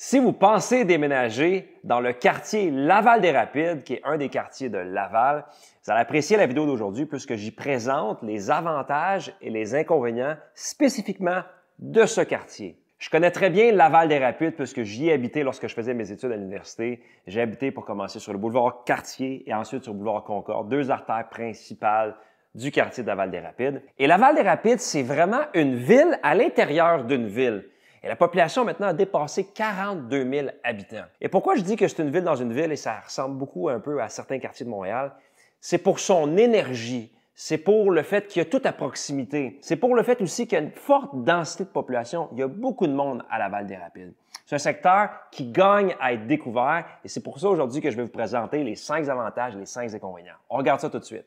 Si vous pensez déménager dans le quartier Laval-des-Rapides, qui est un des quartiers de Laval, vous allez apprécier la vidéo d'aujourd'hui puisque j'y présente les avantages et les inconvénients spécifiquement de ce quartier. Je connais très bien Laval-des-Rapides puisque j'y ai habité lorsque je faisais mes études à l'université. J'ai habité pour commencer sur le boulevard Cartier et ensuite sur le boulevard Concorde, deux artères principales du quartier de Laval-des-Rapides. Et Laval-des-Rapides, c'est vraiment une ville à l'intérieur d'une ville. Et la population maintenant a dépassé 42 000 habitants. Et pourquoi je dis que c'est une ville dans une ville et ça ressemble beaucoup un peu à certains quartiers de Montréal? C'est pour son énergie. C'est pour le fait qu'il y a tout à proximité. C'est pour le fait aussi qu'il y a une forte densité de population. Il y a beaucoup de monde à Laval-des-Rapides. C'est un secteur qui gagne à être découvert et c'est pour ça aujourd'hui que je vais vous présenter les 5 avantages et les 5 inconvénients. On regarde ça tout de suite.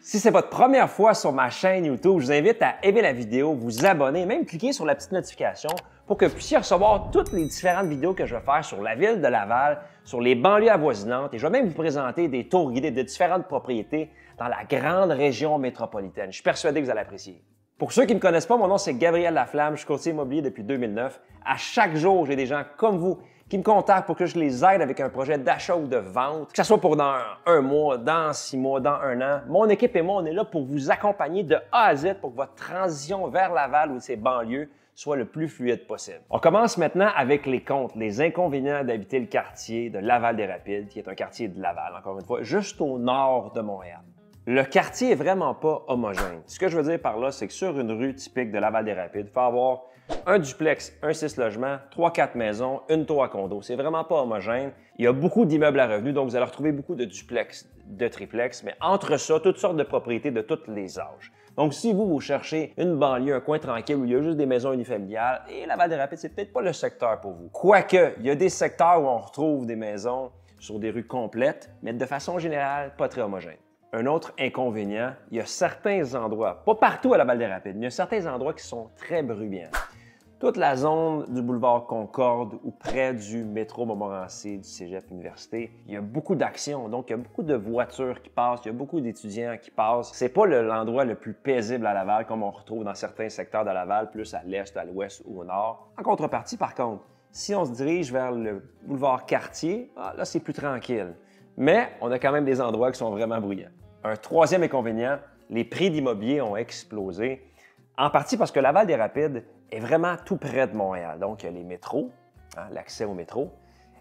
Si c'est votre première fois sur ma chaîne YouTube, je vous invite à aimer la vidéo, vous abonner, même cliquer sur la petite notification pour que vous puissiez recevoir toutes les différentes vidéos que je vais faire sur la ville de Laval, sur les banlieues avoisinantes et je vais même vous présenter des tours guidés de différentes propriétés dans la grande région métropolitaine. Je suis persuadé que vous allez apprécier. Pour ceux qui ne me connaissent pas, mon nom c'est Gabriel Laflamme, je suis courtier immobilier depuis 2009. À chaque jour, j'ai des gens comme vous qui me contactent pour que je les aide avec un projet d'achat ou de vente, que ce soit pour dans un mois, dans 6 mois, dans un an. Mon équipe et moi, on est là pour vous accompagner de A à Z pour que votre transition vers Laval ou ses banlieues soit le plus fluide possible. On commence maintenant avec les contre, les inconvénients d'habiter le quartier de Laval-des-Rapides, qui est un quartier de Laval, encore une fois, juste au nord de Montréal. Le quartier est vraiment pas homogène. Ce que je veux dire par là, c'est que sur une rue typique de Laval-des-Rapides, il faut avoir un duplex, un 6 logements, 3-4 maisons, une tour à condo. C'est vraiment pas homogène. Il y a beaucoup d'immeubles à revenus, donc vous allez retrouver beaucoup de duplex, de triplex, mais entre ça, toutes sortes de propriétés de tous les âges. Donc, si vous cherchez une banlieue, un coin tranquille où il y a juste des maisons unifamiliales, et Laval-des-Rapides, c'est peut-être pas le secteur pour vous. Quoique, il y a des secteurs où on retrouve des maisons sur des rues complètes, mais de façon générale, pas très homogènes. Un autre inconvénient, il y a certains endroits, pas partout à Laval-des-Rapides, mais il y a certains endroits qui sont très bruyants. Toute la zone du boulevard Concorde ou près du métro Montmorency, du Cégep Université, il y a beaucoup d'actions, donc il y a beaucoup de voitures qui passent, il y a beaucoup d'étudiants qui passent. C'est pas l'endroit le plus paisible à Laval comme on retrouve dans certains secteurs de Laval, plus à l'est, à l'ouest ou au nord. En contrepartie, par contre, si on se dirige vers le boulevard Cartier, là c'est plus tranquille. Mais on a quand même des endroits qui sont vraiment bruyants. Un troisième inconvénient, les prix d'immobilier ont explosé, en partie parce que Laval-des-Rapides est vraiment tout près de Montréal. Donc, il y a les métros, l'accès au métro.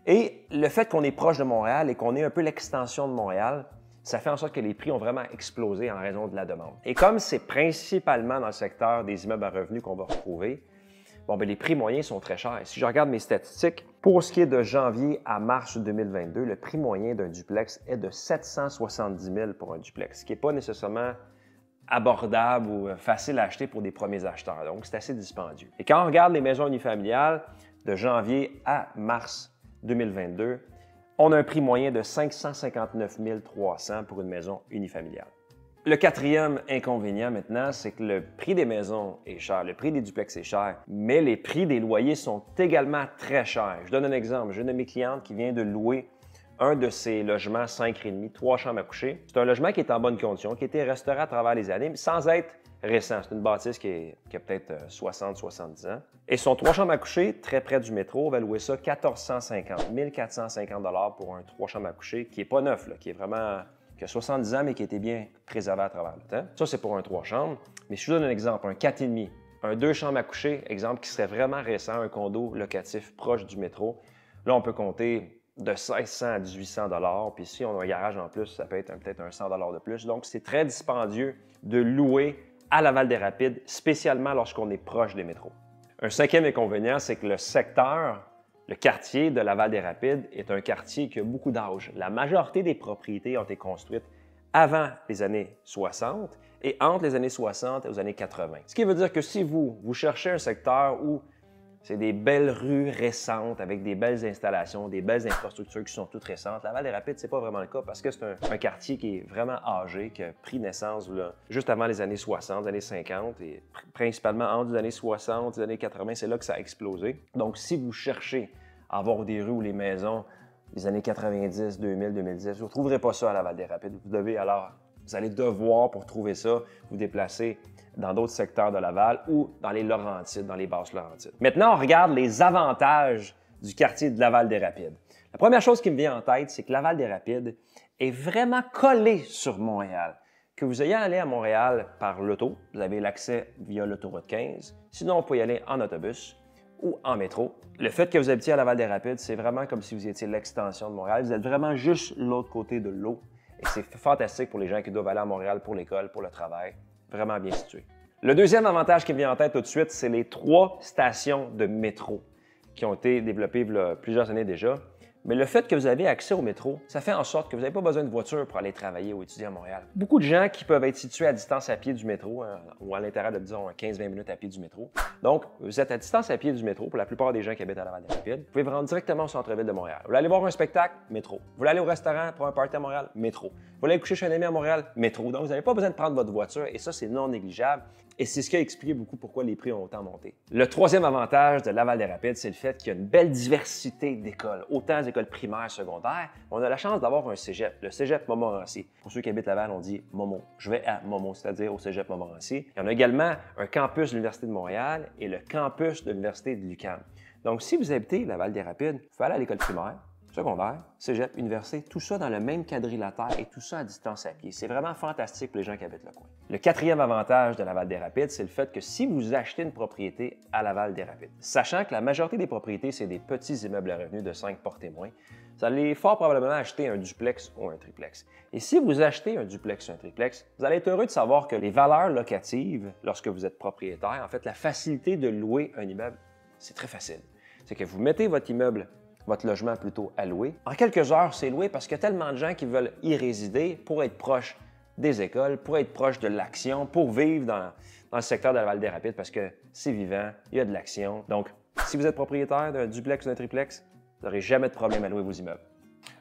Et le fait qu'on est proche de Montréal et qu'on est un peu l'extension de Montréal, ça fait en sorte que les prix ont vraiment explosé en raison de la demande. Et comme c'est principalement dans le secteur des immeubles à revenus qu'on va retrouver, les prix moyens sont très chers. Si je regarde mes statistiques, pour ce qui est de janvier à mars 2022, le prix moyen d'un duplex est de 770 000 pour un duplex, ce qui n'est pas nécessairement abordable ou facile à acheter pour des premiers acheteurs. Donc, c'est assez dispendieux. Et quand on regarde les maisons unifamiliales de janvier à mars 2022, on a un prix moyen de 559 300 pour une maison unifamiliale. Le quatrième inconvénient maintenant, c'est que le prix des maisons est cher, le prix des duplex est cher, mais les prix des loyers sont également très chers. Je donne un exemple. J'ai une de mes clientes qui vient de louer un de ses logements 5,5, 3 chambres à coucher. C'est un logement qui est en bonne condition, qui a été restauré à travers les années, mais sans être récent. C'est une bâtisse qui a peut-être 60-70 ans. Et son 3 chambres à coucher, très près du métro, on va louer ça 1450, 1450 $ pour un 3 chambres à coucher qui n'est pas neuf, là, qui est vraiment qui a 70 ans, mais qui a été bien préservé à travers le temps. Ça, c'est pour un 3 chambres. Mais si je vous donne un exemple, un 4,5, un 2 chambres à coucher, exemple qui serait vraiment récent, un condo locatif proche du métro, là, on peut compter de 1600 à 1800 $. Puis si on a un garage en plus, ça peut être peut-être un 100 $ de plus. Donc, c'est très dispendieux de louer à Laval-des-Rapides, spécialement lorsqu'on est proche des métros. Un cinquième inconvénient, c'est que le secteur, le quartier de Laval-des-Rapides est un quartier qui a beaucoup d'âge. La majorité des propriétés ont été construites avant les années 60 et entre les années 60 et les années 80. Ce qui veut dire que si vous cherchez un secteur où c'est des belles rues récentes avec des belles installations, des belles infrastructures qui sont toutes récentes. Laval-des-Rapides, c'est pas vraiment le cas parce que c'est un quartier qui est vraiment âgé, qui a pris naissance là, juste avant les années 60, les années 50 et principalement entre les années 60 et les années 80, c'est là que ça a explosé. Donc, si vous cherchez à avoir des rues ou les maisons des années 90, 2000, 2010, vous ne trouverez pas ça à Laval-des-Rapides. Vous devez alors Vous allez devoir, pour trouver ça, vous déplacer dans d'autres secteurs de Laval ou dans les Laurentides, dans les basses Laurentides. Maintenant, on regarde les avantages du quartier de Laval-des-Rapides. La première chose qui me vient en tête, c'est que Laval-des-Rapides est vraiment collé sur Montréal. Que vous ayez à aller à Montréal par l'auto, vous avez l'accès via l'autoroute 15. Sinon, on peut y aller en autobus ou en métro. Le fait que vous habitiez à Laval-des-Rapides, c'est vraiment comme si vous étiez l'extension de Montréal. Vous êtes vraiment juste l'autre côté de l'eau. Et c'est fantastique pour les gens qui doivent aller à Montréal pour l'école, pour le travail. Vraiment bien situé. Le deuxième avantage qui me vient en tête tout de suite, c'est les 3 stations de métro qui ont été développées il y a plusieurs années déjà. Mais le fait que vous avez accès au métro, ça fait en sorte que vous n'avez pas besoin de voiture pour aller travailler ou étudier à Montréal. Beaucoup de gens qui peuvent être situés à distance à pied du métro, ou à l'intérieur de, disons, 15-20 minutes à pied du métro. Donc, vous êtes à distance à pied du métro pour la plupart des gens qui habitent à Laval-des-Rapides. Vous pouvez vous rendre directement au centre-ville de Montréal. Vous voulez aller voir un spectacle? Métro. Vous voulez aller au restaurant pour un party à Montréal? Métro. Vous voulez aller coucher chez un ami à Montréal? Métro. Donc, vous n'avez pas besoin de prendre votre voiture et ça, c'est non négligeable. Et c'est ce qui a expliqué beaucoup pourquoi les prix ont autant monté. Le troisième avantage de Laval-des-Rapides, c'est le fait qu'il y a une belle diversité d'écoles, autant des écoles primaires, secondaires. On a la chance d'avoir un cégep, le cégep Montmorency. Pour ceux qui habitent Laval, on dit Momo. Je vais à Momo, c'est-à-dire au cégep Montmorency. Il y en a également un campus de l'Université de Montréal et le campus de l'Université de l'UQAM. Donc, si vous habitez Laval-des-Rapides, vous pouvez aller à l'école primaire, secondaire, cégep, université, tout ça dans le même quadrilatère et tout ça à distance à pied. C'est vraiment fantastique pour les gens qui habitent le coin. Le quatrième avantage de Laval-des-Rapides, c'est le fait que si vous achetez une propriété à Laval-des-Rapides, sachant que la majorité des propriétés, c'est des petits immeubles à revenus de 5 portes et moins, vous allez fort probablement acheter un duplex ou un triplex. Et si vous achetez un duplex ou un triplex, vous allez être heureux de savoir que les valeurs locatives, lorsque vous êtes propriétaire, en fait, la facilité de louer un immeuble, c'est très facile. C'est que vous mettez votre immeuble, votre logement plutôt à louer. En quelques heures, c'est loué parce qu'il y a tellement de gens qui veulent y résider pour être proches des écoles, pour être proches de l'action, pour vivre dans le secteur de Laval-des-Rapides parce que c'est vivant, il y a de l'action. Donc, si vous êtes propriétaire d'un duplex ou d'un triplex, vous n'aurez jamais de problème à louer vos immeubles.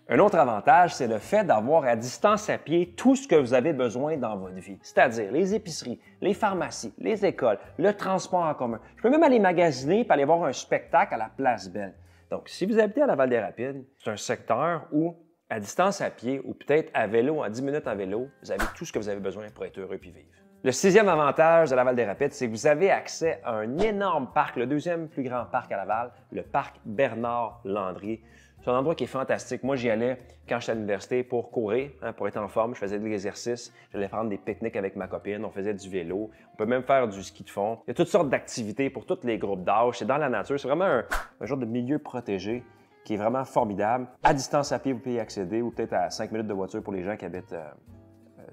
Un autre avantage, c'est le fait d'avoir à distance à pied tout ce que vous avez besoin dans votre vie, c'est-à-dire les épiceries, les pharmacies, les écoles, le transport en commun. Je peux même aller magasiner et aller voir un spectacle à la Place Belle. Donc, si vous habitez à Laval-des-Rapides, c'est un secteur où, à distance à pied ou peut-être à vélo, en 10 minutes en vélo, vous avez tout ce que vous avez besoin pour être heureux et vivre. Le sixième avantage de Laval-des-Rapides, c'est que vous avez accès à un énorme parc, le deuxième plus grand parc à Laval, le parc Bernard-Landry. C'est un endroit qui est fantastique. Moi, j'y allais quand j'étais à l'université pour courir, pour être en forme. Je faisais de l'exercice. J'allais faire des pique-niques avec ma copine. On faisait du vélo. On peut même faire du ski de fond. Il y a toutes sortes d'activités pour tous les groupes d'âge. C'est dans la nature. C'est vraiment un genre de milieu protégé qui est vraiment formidable. À distance à pied, vous pouvez y accéder ou peut-être à 5 minutes de voiture pour les gens qui habitent,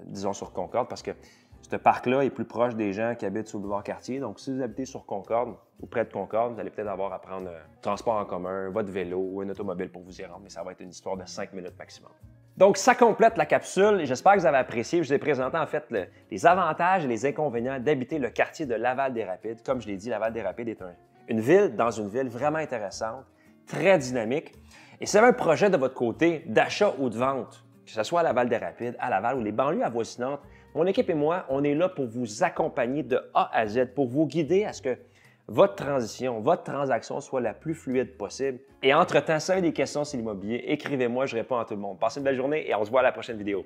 disons, sur Concorde parce que ce parc-là est plus proche des gens qui habitent sur le boulevard Cartier. Donc, si vous habitez sur Concorde ou près de Concorde, vous allez peut-être avoir à prendre transport en commun, votre vélo ou un automobile pour vous y rendre, mais ça va être une histoire de 5 minutes maximum. Donc, ça complète la capsule et j'espère que vous avez apprécié. Je vous ai présenté en fait les avantages et les inconvénients d'habiter le quartier de Laval-des-Rapides. Comme je l'ai dit, Laval-des-Rapides est une ville dans une ville vraiment intéressante, très dynamique. Et si vous avez un projet de votre côté d'achat ou de vente, que ce soit à Laval-des-Rapides, à Laval ou les banlieues avoisinantes, mon équipe et moi, on est là pour vous accompagner de A à Z, pour vous guider à ce que votre transition, votre transaction soit la plus fluide possible. Et entre-temps, si vous avez des questions sur l'immobilier, écrivez-moi, je réponds à tout le monde. Passez une belle journée et on se voit à la prochaine vidéo.